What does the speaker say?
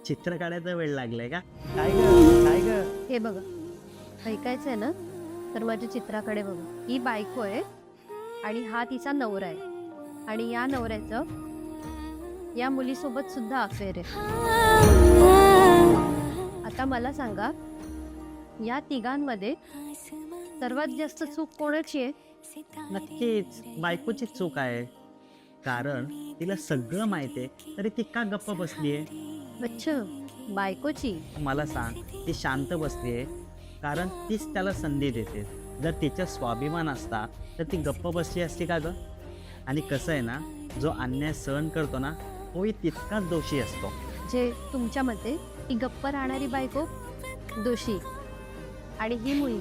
चित्र काढायचा वेळ लागलाय का? काय ग काय ग? हे बघा, ऐकायचंय ना तर माझ्या चित्राकडे बघा. ही बायको आहे आणि हा तिचा नवरा आहे आणि या नवऱ्याचं या मुलीसोबत सुद्धा अफेअर आहे. आता मला सांगा, या तिघांमध्ये सर्वात जास्त चूक कोणाची आहे? नक्कीच बायकोची चूक आहे. कारण तिला सगळं माहितीये तरी ती का गप्प बसलीये? अच्छा, बायकोची. मला सांग, ती शांत बसलीये कारण तीच त्याला संधी देते. जर तिचा स्वाभिमान असता तर ती गप्प बसली असती का ग? आणि कसं आहे ना, जो अन्याय सहन करतो ना तोही तितकाच दोषी असतो. जे तुमच्या मते ही गप्प राहणारी बायको दोषी आणि ही मुलगी